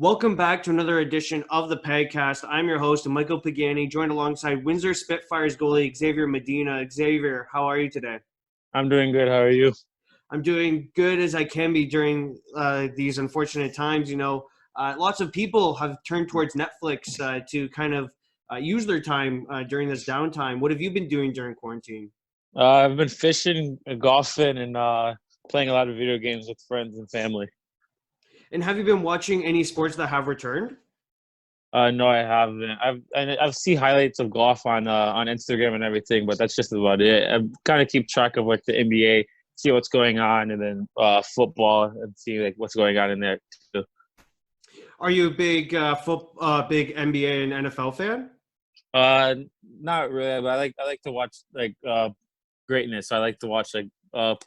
Welcome back to another edition of the Pagcast. I'm your host, Michael Pagani, joined alongside Windsor Spitfires Goalie Xavier Medina. Xavier, how are you today? I'm doing good. How are you? I'm doing good as I can be during these unfortunate times. Lots of people have turned towards Netflix to kind of use their time during this downtime. What have you been doing during quarantine? I've been fishing, golfing, and playing a lot of video games with friends and family. And have you been watching any sports that have returned? No, I haven't. I've seen highlights of golf on Instagram and everything, but that's just about it. I kind of keep track of like the NBA, see what's going on, and then football and see like what's going on in there too. Are you a big big NBA and NFL fan? Not really, but I like to watch like greatness. I like to watch like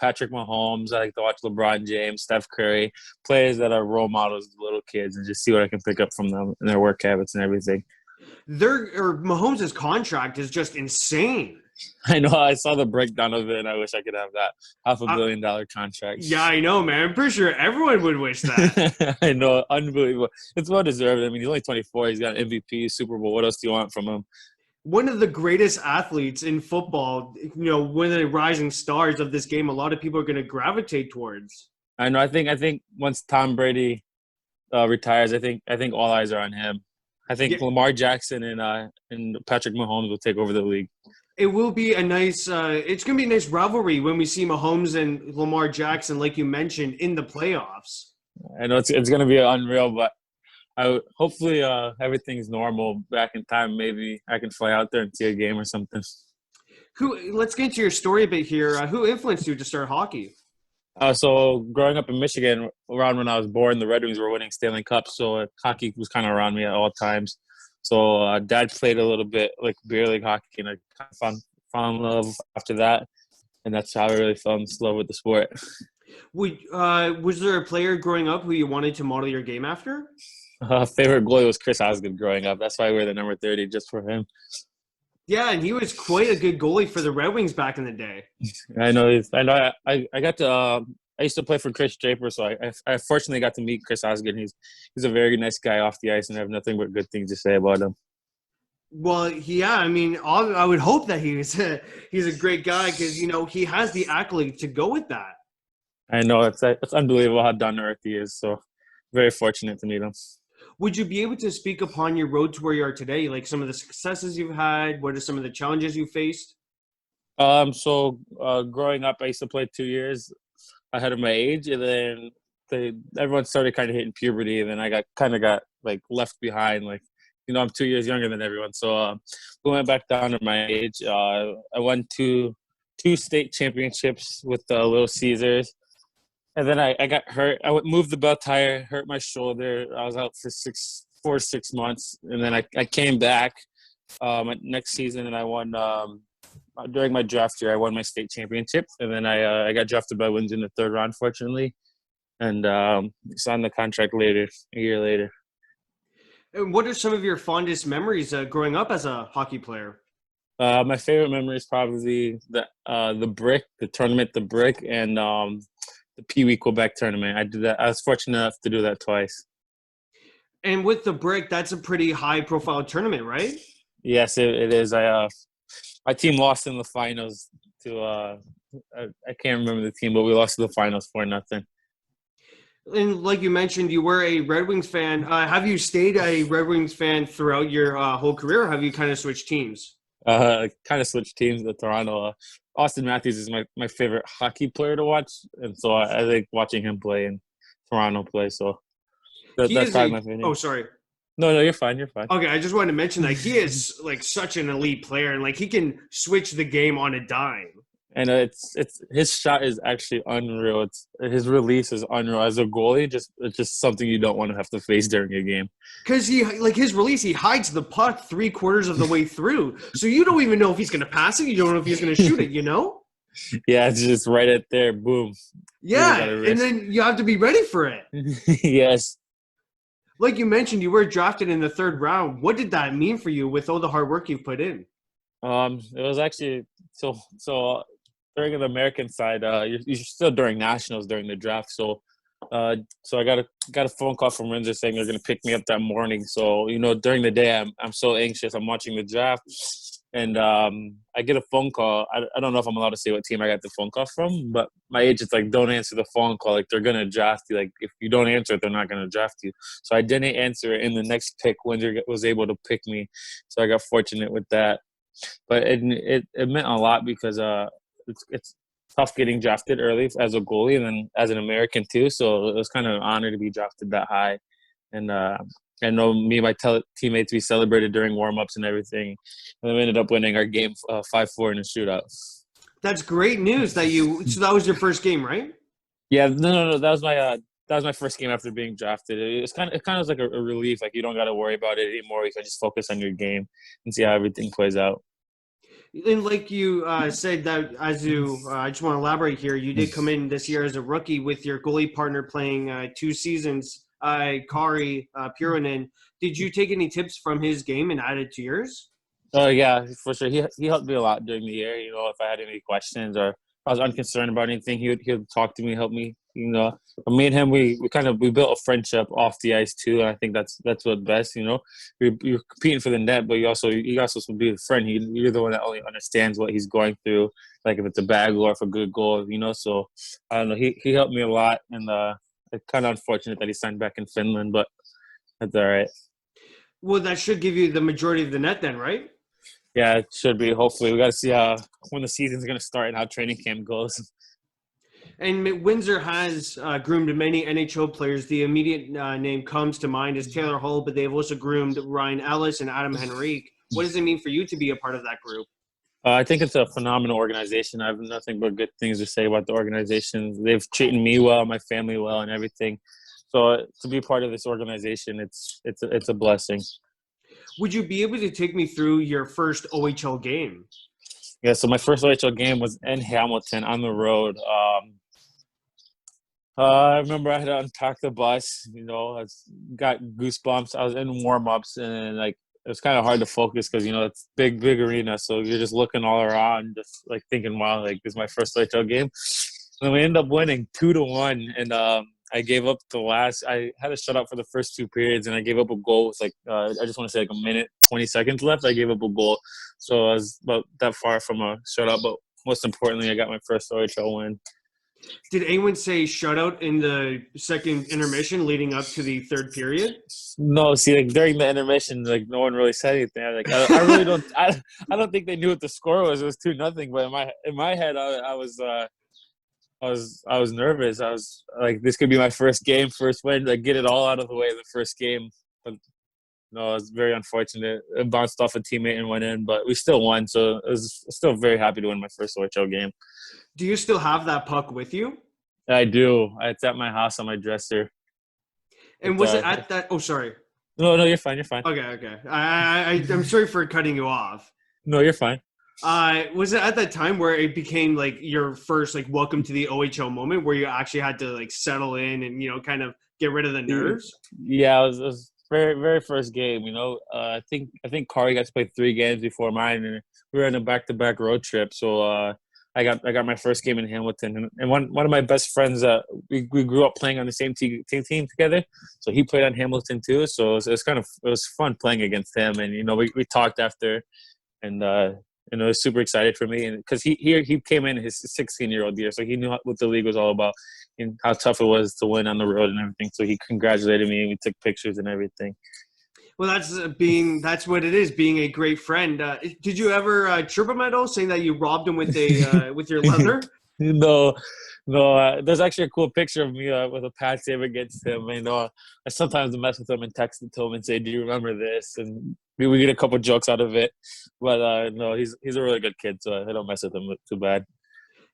Patrick Mahomes. I like to watch LeBron James, Steph Curry, players that are role models to little kids, and just see what I can pick up from them and their work habits and everything. Mahomes' contract is just insane. I know. I saw the breakdown of it, and I wish I could have that $500 million contract. Yeah, I know, man. I'm pretty sure everyone would wish that. I know, unbelievable. It's well deserved. I mean, he's only 24. He's got an MVP, Super Bowl. What else do you want from him? One of the greatest athletes in football, one of the rising stars of this game, a lot of people are going to gravitate towards. I know. I think once Tom Brady retires, I think all eyes are on him. I think Lamar Jackson and Patrick Mahomes will take over the league. It will be a nice it's going to be a nice rivalry when we see Mahomes and Lamar Jackson, like you mentioned, in the playoffs. I know it's going to be unreal, but hopefully everything's normal back in time. Maybe I can fly out there and see a game or something. Let's get into your story a bit here. Who influenced you to start hockey? So growing up in Michigan, around when I was born, the Red Wings were winning Stanley Cups, so hockey was kind of around me at all times. So Dad played a little bit like beer league hockey, and I kind of found in love after that, and that's how I really fell in love with the sport. Was there a player growing up who you wanted to model your game after? Favorite goalie was Chris Osgood growing up. That's why I wear the number 30 just for him. Yeah, and he was quite a good goalie for the Red Wings back in the day. I know. I got to. I used to play for Chris Draper, so I fortunately got to meet Chris Osgood. He's a very nice guy off the ice, and I have nothing but good things to say about him. Well, yeah, I mean, I would hope that he's a great guy because he has the accolade to go with that. I know it's unbelievable how down to earth he is. So very fortunate to meet him. Would you be able to speak upon your road to where you are today, like some of the successes you've had? What are some of the challenges you faced? So growing up, I used to play 2 years ahead of my age, and then everyone started kind of hitting puberty, and then I got like left behind. Like, I'm 2 years younger than everyone, so we went back down to my age. I won two state championships with the Little Caesars. And then I got hurt. I moved the belt tire, hurt my shoulder. I was out for 4 to 6 months. And then I came back next season, and I won during my draft year. I won my state championship. And then I got drafted by Windsor in the third round, fortunately, and signed the contract a year later. And what are some of your fondest memories growing up as a hockey player? My favorite memory is probably the Brick, the tournament, the Brick, and the Pee Wee Quebec tournament. I did that. I was fortunate enough to do that twice. And with the Brick, that's a pretty high-profile tournament, right? Yes, it is. My team lost in the finals to I can't remember the team, but we lost to the finals 4-0. And like you mentioned, you were a Red Wings fan. Have you stayed a Red Wings fan throughout your whole career, or have you kind of switched teams? Kind of switched teams to Toronto. Austin Matthews is my favorite hockey player to watch, and so I like watching him play and Toronto play. So that's probably my favorite. Oh, sorry. No, you're fine. You're fine. Okay, I just wanted to mention that he is like such an elite player, and like he can switch the game on a dime. And it's his shot is actually unreal. His release is unreal. As a goalie, it's just something you don't want to have to face during a game. Because his release, he hides the puck 3/4 of the way through, so you don't even know if he's going to pass it. You don't know if he's going to shoot it. Yeah, it's just right at there. Boom. Yeah, and then you have to be ready for it. Yes. Like you mentioned, you were drafted in the third round. What did that mean for you with all the hard work you've put in? It was actually so during the American side, you're still during nationals during the draft. So So I got a phone call from Windsor saying they're gonna pick me up that morning. So during the day I'm so anxious. I'm watching the draft, and I get a phone call. I don't know if I'm allowed to say what team I got the phone call from, but my agent's like, don't answer the phone call. Like, they're gonna draft you. Like, if you don't answer it, they're not gonna draft you. So I didn't answer it. In the next pick, Windsor was able to pick me. So I got fortunate with that. But it meant a lot because it's tough getting drafted early as a goalie and then as an American too. So it was kind of an honor to be drafted that high. And I know me and my teammates, we celebrated during warm-ups and everything. And then we ended up winning our game 5-4 in a shootout. That's great news so that was your first game, right? Yeah, no. That was my first game after being drafted. It kind of was like a relief. Like, you don't got to worry about it anymore. You can just focus on your game and see how everything plays out. And like you said, that I just want to elaborate here. You did come in this year as a rookie with your goalie partner playing 2 seasons, Kari Puronen. Did you take any tips from his game and add it to yours? Oh yeah, for sure. He helped me a lot during the year. If I had any questions or if I was unconcerned about anything, he would talk to me, help me. Me and him, we built a friendship off the ice too, and I think that's what's best. You're competing for the net, but you also be a friend. You're the one that only understands what he's going through, like if it's a bad goal or if a good goal. So I don't know. He helped me a lot, and it's kind of unfortunate that he signed back in Finland, but that's all right. Well, that should give you the majority of the net then, right? Yeah, it should be. Hopefully, we got to see when the season's going to start and how training camp goes. And Windsor has groomed many NHL players. The immediate name comes to mind is Taylor Hall, but they've also groomed Ryan Ellis and Adam Henrique. What does it mean for you to be a part of that group? I think it's a phenomenal organization. I have nothing but good things to say about the organization. They've treated me well, my family well, and everything. So to be part of this organization, it's a blessing. Would you be able to take me through your first OHL game? Yeah, so my first OHL game was in Hamilton on the road. I remember I had to unpack the bus. I got goosebumps. I was in warm-ups, and it was kind of hard to focus because it's big arena, so you're just looking all around, just like thinking, wow, like this is my first OHL game. And then we ended up winning 2-1, and I gave up the last. I had a shutout for the first 2 periods, and I gave up a goal. It's I just want to say a minute, 20 seconds left. I gave up a goal, so I was about that far from a shutout. But most importantly, I got my first OHL win. Did anyone say shutout in the second intermission leading up to the third period? No, see, during the intermission, no one really said anything. I really don't. I don't think they knew what the score was. It was 2-0. But in my head, I was nervous. I was like, this could be my first game, first win. Get it all out of the way in the first game. But no, it was very unfortunate. It bounced off a teammate and went in, but we still won. So I was still very happy to win my first OHL game. Do you still have that puck with you? I do. It's at my house on my dresser. And was it at that? Oh, sorry. No, you're fine. You're fine. Okay. I'm sorry for cutting you off. No, you're fine. Was it at that time where it became your first welcome to the OHL moment where you actually had to settle in and kind of get rid of the nerves? Yeah, it was very, very first game. I think Kari got to play 3 games before mine, and we were in a back-to-back road trip. So I got my first game in Hamilton, and one of my best friends, we grew up playing on the same team together. So he played on Hamilton too. So it was fun playing against him, and we talked after, and it was super excited for me, and because he came in his 16-year-old year, so he knew what the league was all about and how tough it was to win on the road and everything. So he congratulated me, and we took pictures and everything. Well, that's what it is, being a great friend. Did you ever chirp him at all, saying that you robbed him with with your leather? No. There's actually a cool picture of me with a pad save against him. I sometimes mess with him and text it to him and say, "Do you remember this?" And we get a couple jokes out of it. But no, he's a really good kid, so I don't mess with him too bad.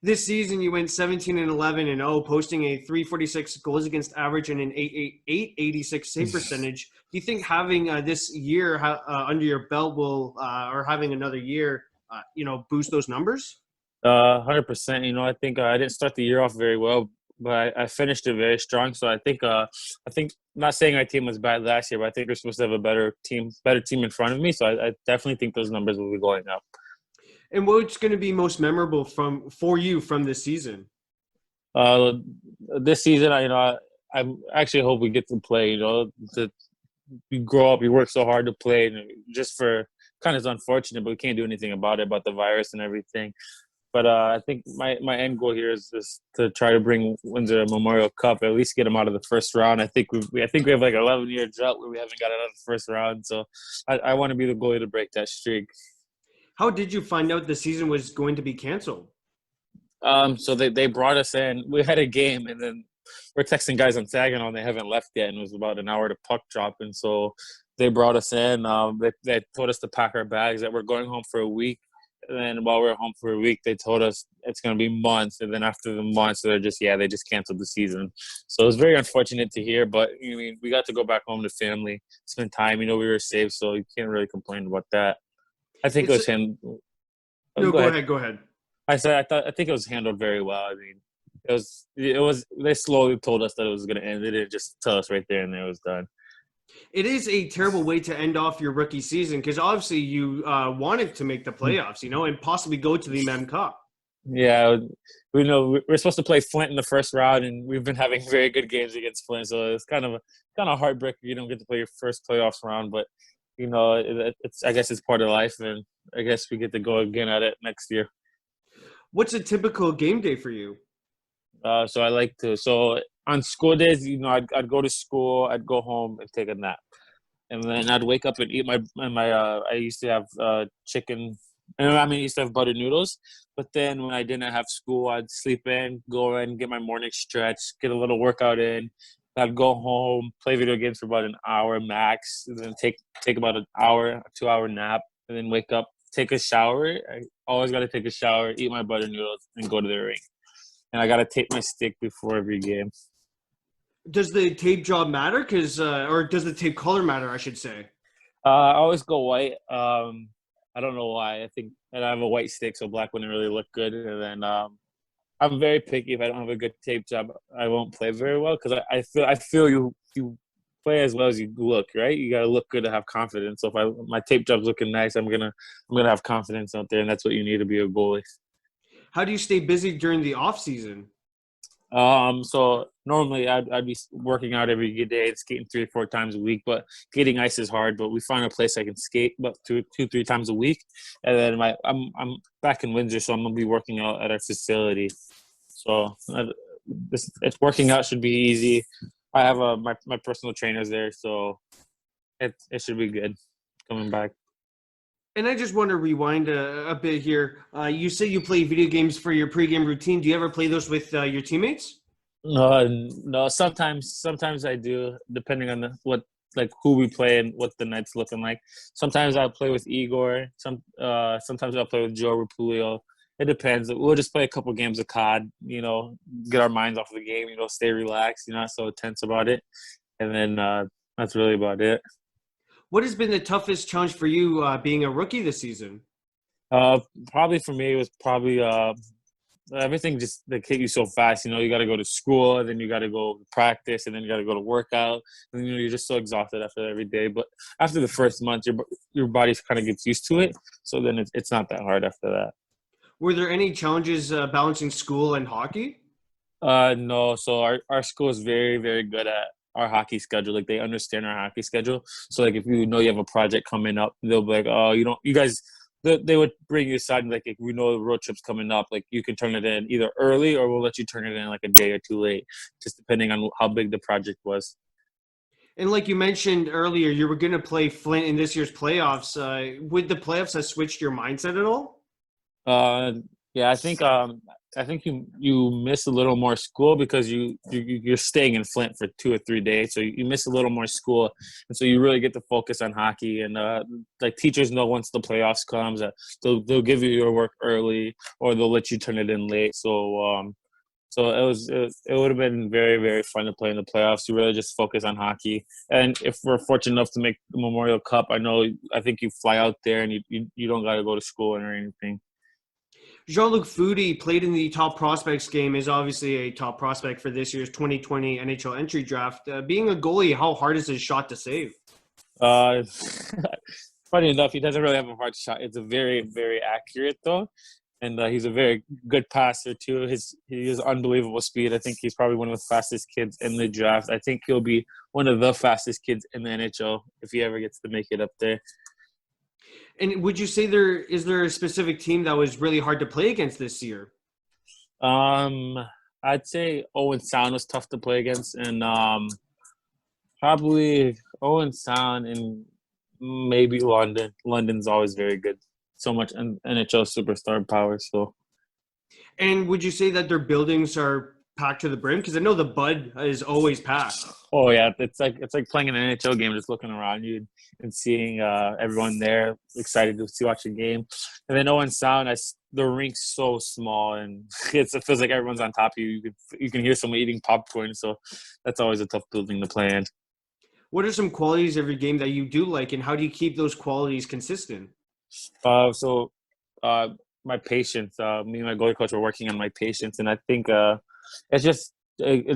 This season, you went 17-11-0, posting a .346 goals against average and an .886 save percentage. Do you think having this year under your belt will, or having another year, boost those numbers? 100%. I think I didn't start the year off very well, but I finished it very strong. So I think not saying our team was bad last year, but I think we're supposed to have a better team in front of me. So I definitely think those numbers will be going up. And what's going to be most memorable for you from this season? This season, I actually hope we get to play. You grow up, you work so hard to play, and just for kind of is unfortunate, but we can't do anything about the virus and everything. But I think my end goal here is just to try to bring Windsor a Memorial Cup, at least get them out of the first round. I think we have like an 11-year drought where we haven't got out of the first round. So I want to be the goalie to break that streak. How did you find out the season was going to be canceled? So they brought us in. We had a game, and then we're texting guys on Saginaw, and they haven't left yet, and it was about an hour to puck drop. And so they brought us in. They told us to pack our bags, that we're going home for a week. And then while we were home for a week, they told us it's going to be months. And then after the months, they just canceled the season. So it was very unfortunate to hear. But I mean, we got to go back home to family, spend time. We were safe, so you can't really complain about that. I think it was him. No, go ahead. I think it was handled very well. I mean, it was. They slowly told us that it was going to end. They didn't just tell us right there and there it was done. It is a terrible way to end off your rookie season because obviously you wanted to make the playoffs, and possibly go to the Mem Cup. Yeah, we know we're supposed to play Flint in the first round, and we've been having very good games against Flint. So it's kind of heartbreaking you don't get to play your first playoffs round, but it's I guess it's part of life, and I guess we get to go again at it next year. What's a typical game day for you? So I like to on school days, I'd go to school, I'd go home and take a nap, and then I'd wake up and eat my. I used to have chicken. I used to have buttered noodles, but then when I didn't have school, I'd sleep in, go in, get my morning stretch, get a little workout in. I'd go home, play video games for about an hour max, and then take about an hour, a 2-hour nap, and then wake up, take a shower. I always got to take a shower, eat my buttered noodles, and go to the rink. And I got to tape my stick before every game. Does the tape job matter? Or does the tape color matter, I should say? I always go white. I don't know why. I think I have a white stick, so black wouldn't really look good. And then I'm very picky. If I don't have a good tape job, I won't play very well because I feel you play as well as you look, right? You got to look good to have confidence. So if my tape job's looking nice, I'm gonna have confidence out there, and that's what you need to be a goalie. How do you stay busy during the off season? So normally I'd be working out every day and skating 3 or 4 times a week, but getting ice is hard. But we find a place I can skate about 2-3 times a week, and then I'm back in Windsor, so I'm gonna be working out at our facility. So it's working out should be easy. I have my personal trainers there, so it should be good coming back. And I just want to rewind a bit here. You say you play video games for your pregame routine. Do you ever play those with your teammates? No. Sometimes I do, depending on who we play and what the night's looking like. Sometimes I'll play with Igor. Sometimes I'll play with Joe Rapulio. It depends. We'll just play a couple games of COD. Get our minds off of the game. Stay relaxed. Not so tense about it. And then that's really about it. What has been the toughest challenge for you being a rookie this season? Probably for me, it was probably everything just they hit you so fast. You got to go to school, and then you got to go practice, and then you got to go to workout, and then you're just so exhausted after every day. But after the first month, your body kind of gets used to it, so then it's not that hard after that. Were there any challenges balancing school and hockey? No. So our school is very, very good at our hockey schedule. Like, they understand our hockey schedule. So like, if you have a project coming up, they'll be like, oh, you guys, they would bring you aside and like, if we know the road trip's coming up, like you can turn it in either early or we'll let you turn it in like a day or two late, just depending on how big the project was. And like you mentioned earlier, you were going to play Flint in this year's playoffs. Would the playoffs have switched your mindset at all? Yeah, I think you miss a little more school because you're staying in Flint for 2 or 3 days, so you miss a little more school, and so you really get to focus on hockey. And like, teachers know once the playoffs comes that they'll give you your work early or they'll let you turn it in late. So it would have been very, very fun to play in the playoffs. You really just focus on hockey, and if we're fortunate enough to make the Memorial Cup, I think you fly out there and you don't got to go to school or anything. Jean-Luc Foudy played in the top prospects game, is obviously a top prospect for this year's 2020 NHL entry draft. Being a goalie, how hard is his shot to save? Funny enough, he doesn't really have a hard shot. It's a very, very accurate though. and he's a very good passer too. He has unbelievable speed. I think he's probably one of the fastest kids in the draft. I think he'll be one of the fastest kids in the NHL if he ever gets to make it up there. And would you say there a specific team that was really hard to play against this year? I'd say Owen Sound was tough to play against, and probably Owen Sound and maybe London. London's always very good. So much NHL superstar power. So, and would you say that their buildings are packed to the brim? Because I know the Bud is always packed. Oh yeah, it's like playing an NHL game, just looking around you and seeing everyone there excited to watch a game. And then Owen Sound, the rink's so small, and it feels like everyone's on top of you. You can hear someone eating popcorn, so that's always a tough building to play in. What are some qualities of your game that you do like, and how do you keep those qualities consistent? My patience. Me and my goalie coach were working on my patience, and I think it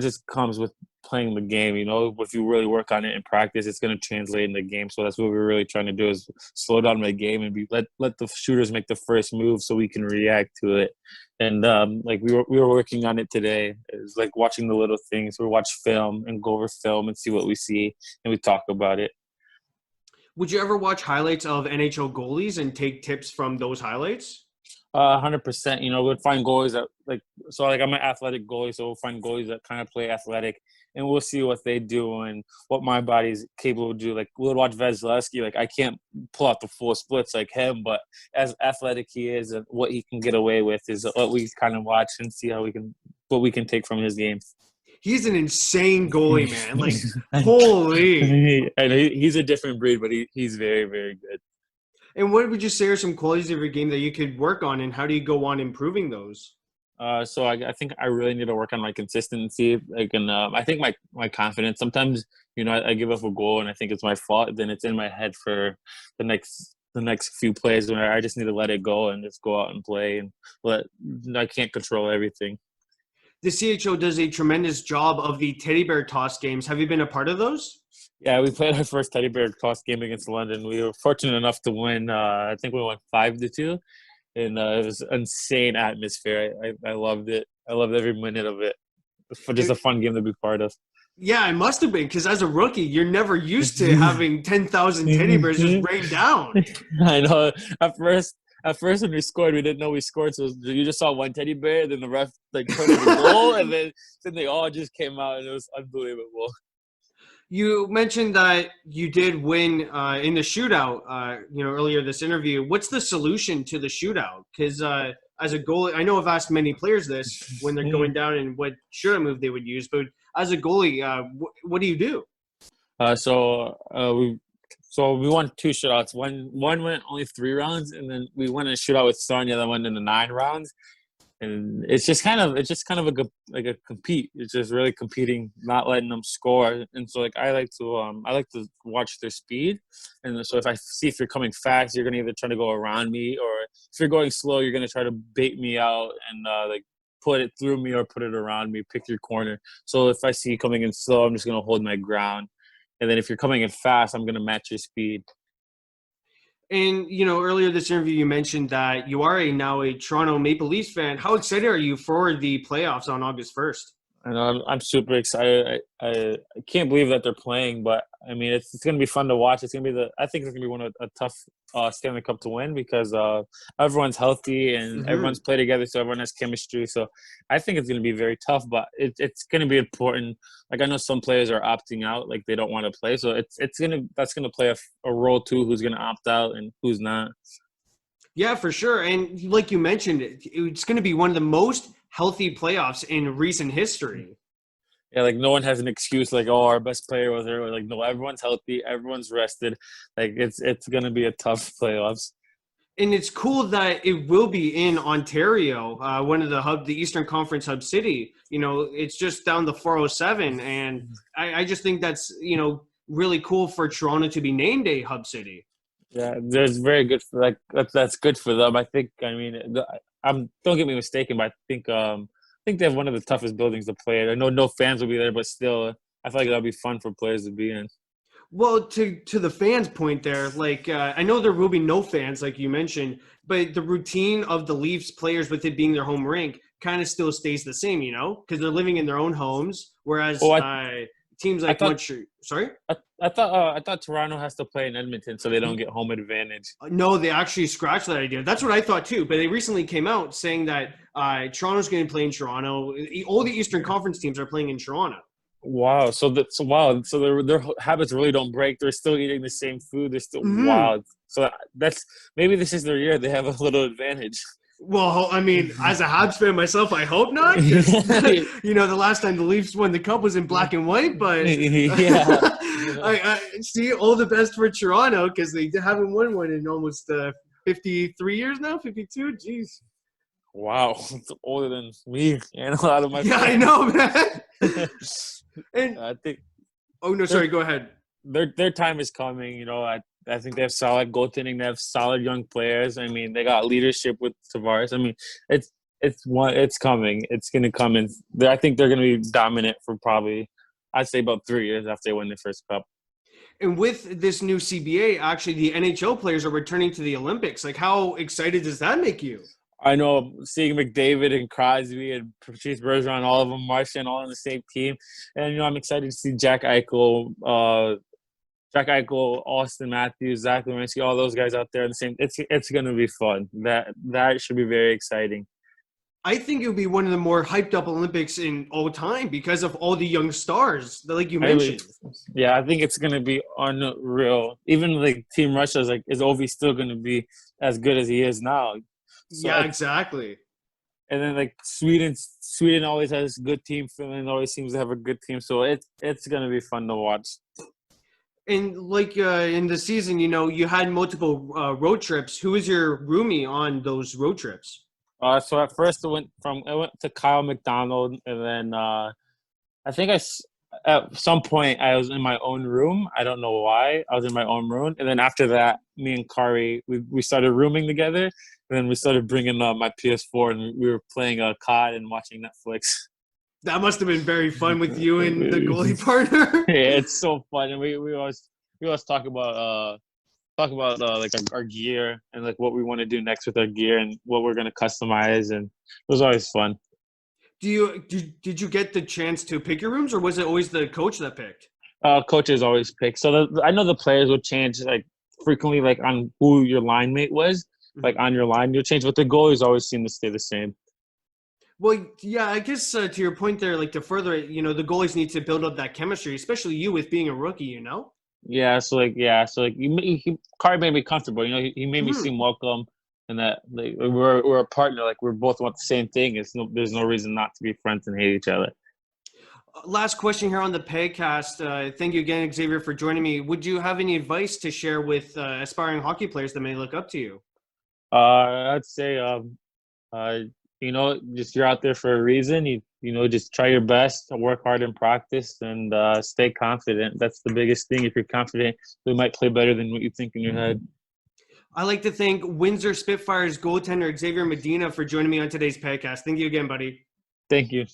just comes with playing the game. You know, if you really work on it in practice, it's going to translate in the game. So that's what we're really trying to do, is slow down my game and let the shooters make the first move so we can react to it. And we were working on it today. It was like watching the little things. We watch film and go over film and see what we see, and we talk about it. Would you ever watch highlights of NHL goalies and take tips from those highlights? 100%. You know, we'd find goalies that I'm an athletic goalie, so we'll find goalies that kind of play athletic, and we'll see what they do and what my body's capable to do. Like, we'll watch Vasilevsky. Like, I can't pull out the full splits like him, but as athletic he is and what he can get away with is what we kind of watch and see what we can take from his game. He's an insane goalie, man. Like, holy. And he's a different breed, but he's very, very good. And what would you say are some qualities of your game that you could work on, and how do you go on improving those? So I think I really need to work on my consistency. I think my confidence. Sometimes, you know, I give up a goal and I think it's my fault. Then it's in my head for the next few plays where I just need to let it go and just go out and play. And I can't control everything. The CHO does a tremendous job of the teddy bear toss games. Have you been a part of those? Yeah, we played our first teddy bear toss game against London. We were fortunate enough to win. I think we won 5-2, and it was an insane atmosphere. I loved it. I loved every minute of it. Just a fun game to be part of. Yeah, it must have been, because as a rookie, you're never used to having 10,000 teddy bears just rain down. I know. At first, when we scored, we didn't know we scored. So you just saw one teddy bear, then the ref turned it a goal, and then they all just came out, and it was unbelievable. You mentioned that you did win in the shootout, earlier this interview. What's the solution to the shootout? Because as a goalie, I know I've asked many players this when they're going down and what shootout move they would use, but as a goalie, what do you do? We won 2 shootouts. One went only 3 rounds, and then we won a shootout with Sonia that went into 9 rounds. And it's just kind of a compete. It's just really competing, not letting them score. And so I like to watch their speed. And so if you're coming fast, you're gonna either try to go around me, or if you're going slow, you're gonna try to bait me out and put it through me or put it around me. Pick your corner. So if I see you coming in slow, I'm just gonna hold my ground. And then if you're coming in fast, I'm gonna match your speed. And, earlier this interview, you mentioned that you are now a Toronto Maple Leafs fan. How excited are you for the playoffs on August 1st? I know I'm super excited. I can't believe that they're playing, but I mean it's going to be fun to watch. It's going to be I think it's going to be one of a tough Stanley Cup to win, because everyone's healthy and everyone's played together, so everyone has chemistry. So I think it's going to be very tough, but it's going to be important. Like, I know some players are opting out, like they don't want to play, so that's going to play a role too. Who's going to opt out and who's not? Yeah, for sure. And like you mentioned, it's going to be one of the most healthy playoffs in recent history. Yeah, like no one has an excuse like, oh, our best player was there. Like, no, everyone's healthy, everyone's rested. Like, it's going to be a tough playoffs. And it's cool that it will be in Ontario, one of the Eastern Conference hub city. It's just down the 407, and I just think that's really cool for Toronto to be named a hub city. Yeah, that's very good for that's good for them. I think. I mean, don't get me mistaken, but I think they have one of the toughest buildings to play in. I know no fans will be there, but still, I feel like that'll be fun for players to be in. Well, to the fans' point there, like I know there will be no fans, like you mentioned, but the routine of the Leafs players with it being their home rink kind of still stays the same, because they're living in their own homes, whereas Oh, teams I like thought Montreal. Sorry. I thought Toronto has to play in Edmonton so they don't get home advantage. No, they actually scratched that idea. That's what I thought too. But they recently came out saying that Toronto's going to play in Toronto. All the Eastern Conference teams are playing in Toronto. Wow. So their habits really don't break. They're still eating the same food. They're still Hmm. wild. So that's maybe this is their year. They have a little advantage. Well, I mean, as a Habs fan myself, I hope not, because the last time the Leafs won the Cup was in black and white. But Yeah. I see all the best for Toronto because they haven't won one in almost 53 years now. 52. Jeez. Wow. It's older than me and a lot of my Yeah, I friends. know, man. And I think oh no, their sorry. Go ahead. their time is coming. I think they have solid goaltending. They have solid young players. I mean, they got leadership with Tavares. I mean, it's coming. It's gonna come, and I think they're gonna be dominant for probably, I'd say, about 3 years after they win their first cup. And with this new CBA, actually, the NHL players are returning to the Olympics. Like, how excited does that make you? I know seeing McDavid and Crosby and Patrice Bergeron, all of them marching all on the same team, and I'm excited to see Jack Eichel, Austin Matthews, Zach Werenski, all those guys out there in the same. It's going to be fun. That should be very exciting. I think it would be one of the more hyped up Olympics in all time because of all the young stars, like you I really, mentioned. yeah, I think it's going to be unreal. Even like Team Russia is Ovi still going to be as good as he is now? So Yeah, exactly. and then like Sweden always has a good team. Finland always seems to have a good team. So it's going to be fun to watch. And like in the season, you had multiple road trips. Who was your roomie on those road trips? So at first I went to Kyle McDonald, and then I think at some point I was in my own room. I don't know why I was in my own room, and then after that, me and Kari we started rooming together, and then we started bringing my PS4, and we were playing a COD and watching Netflix. That must have been very fun with you and the goalie partner. Yeah, it's so fun, and we always talk about like our gear and like what we want to do next with our gear and what we're gonna customize, and it was always fun. Did you get the chance to pick your rooms, or was it always the coach that picked? Coaches always pick. So I know the players would change like frequently, like on who your line mate was, like on your line you'll change, but the goalies always seem to stay the same. Well, yeah, I guess to your point there, like to further it, the goalies need to build up that chemistry, especially you with being a rookie. So Kari made me comfortable. He made me seem welcome, and that like, we're a partner. Like we both want the same thing. There's no reason not to be friends and hate each other. Last question here on the Pagcast. Thank you again, Xavier, for joining me. Would you have any advice to share with aspiring hockey players that may look up to you? I'd say just you're out there for a reason. Just try your best, work hard in practice, and stay confident. That's the biggest thing. If you're confident, you might play better than what you think in your head. I'd like to thank Windsor Spitfires goaltender Xavier Medina for joining me on today's podcast. Thank you again, buddy. Thank you.